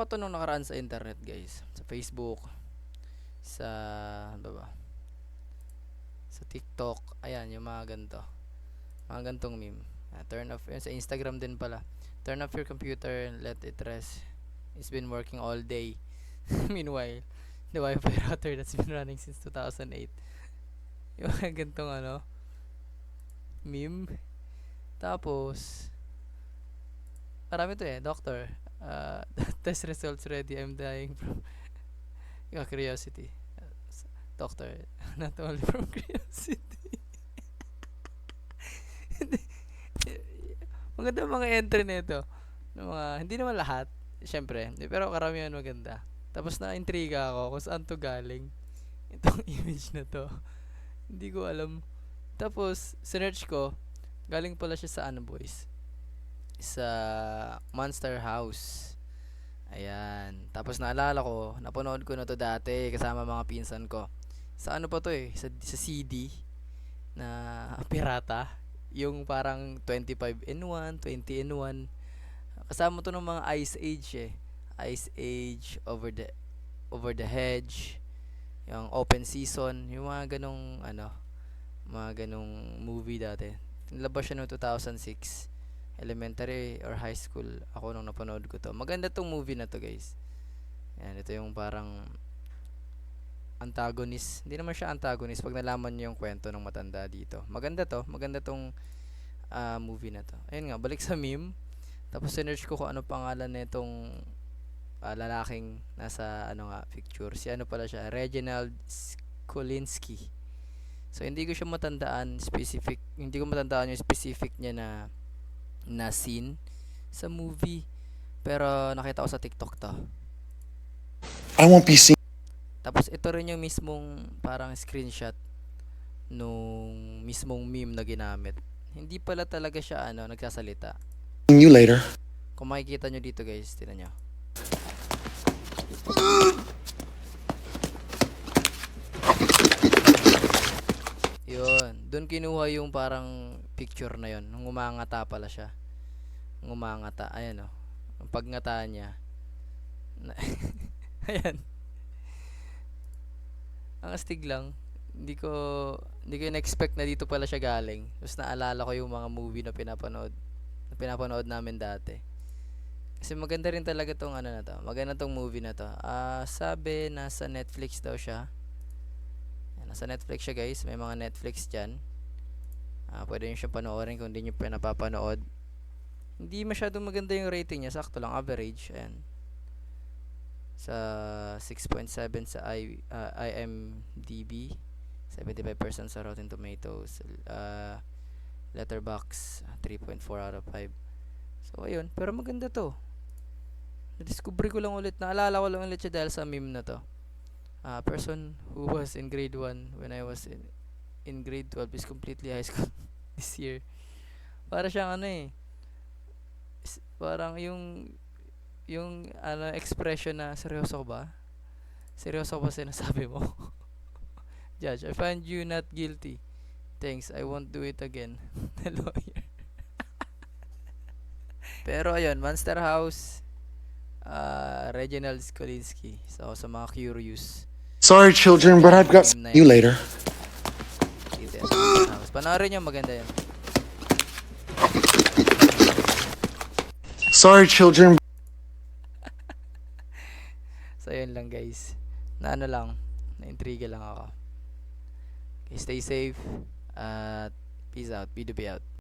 ko to nung nakaraan sa internet, guys. Sa Facebook, sa ano ba? Sa TikTok. Ayan, yung mga ganito. Mga gantong meme. Turn off yun sa Instagram din pala. Turn off your computer and let it rest. It's been working all day. Meanwhile, the Wi-Fi router that's been running since 2008. Yung mga gantong ano, meme. Tapos, marami to doctor. Test results ready. I'm dying from curiosity. Doctor, not only from curiosity. Maganda mga entry nito. Hindi naman lahat, syempre. Pero karamihan maganda. Tapos na-intriga ako kung saan to galing. Itong image na to. Hindi ko alam. Tapos, sinearch ko, galing pala siya sa ano boys? Sa Monster House. Ayan. Tapos naalala ko, napanood ko na to dati kasama mga pinsan ko. Sa ano pa to sa CD na pirata. Yung parang 25-in-1, 20-in-1. Kasama to ng mga Ice Age Ice Age, Over the Hedge, yung Open Season, yung mga ganong ano, mga ganong movie dati. Nilabas siya noong 2006. Elementary or high school ako nung napanood ko to. Maganda tong movie na to, guys. Yan, ito yung parang antagonist. Hindi naman siya antagonist pag nalaman niyo yung kwento ng matanda dito. Maganda to. Maganda tong movie na to. Ayun nga, balik sa meme. Tapos sinearch ko kung ano pangalan nitong lalaking nasa ano nga picture. Si ano pala siya, Reginald Skolinski. So hindi ko matandaan yung specific niya na scene sa movie. Pero nakita ko sa TikTok to. I won't be seen. Tapos ito rin yung mismong parang screenshot nung mismong meme na ginamit. Hindi pala talaga siya nagsasalita. You later. Kung makikita nyo dito, guys, tingnan nyo. Yun, doon kinuha yung parang picture na yun. Nung umangata pala siya. Ngumangata, ayan ang pagngata niya. Ayan. Ang astig lang. Hindi ko in-expect na dito pala siya galing. Tapos naalala ko yung mga movie na pinapanood namin dati. Kasi maganda rin talaga tong na to. Maganda tong movie na to. Sabi nasa Netflix daw siya. Nasa Netflix siya, guys. May mga Netflix diyan. Pwede niyo siya panoorin kung hindi niyo pa napapanood. Hindi masyadong maganda yung rating niya, sakto lang, average. Ayan. Sa 6.7 sa IMDb, 75% sa Rotten Tomatoes, Letterboxd 3.4 out of 5. So ayun, pero maganda to. Na-discover ko lang ulit, naalala ko lang ulit siya dahil sa meme na to. Person who was in grade 1 when I was in grade 12 is completely high school this year. Para siyang parang yung expression na seryoso ba? Seryoso ba sinasabi mo? Judge, I find you not guilty. Thanks, I won't do it again. The lawyer. Pero ayun, Monster House, Reginald Skolinski. So sa mga curious, Sorry, children, but I've got you later. dito yan, Monster House. Panoorin nyo, maganda yan. Sorry, children. So yun lang, guys. Na-intriga lang ako. Okay, stay safe at peace out. Be out.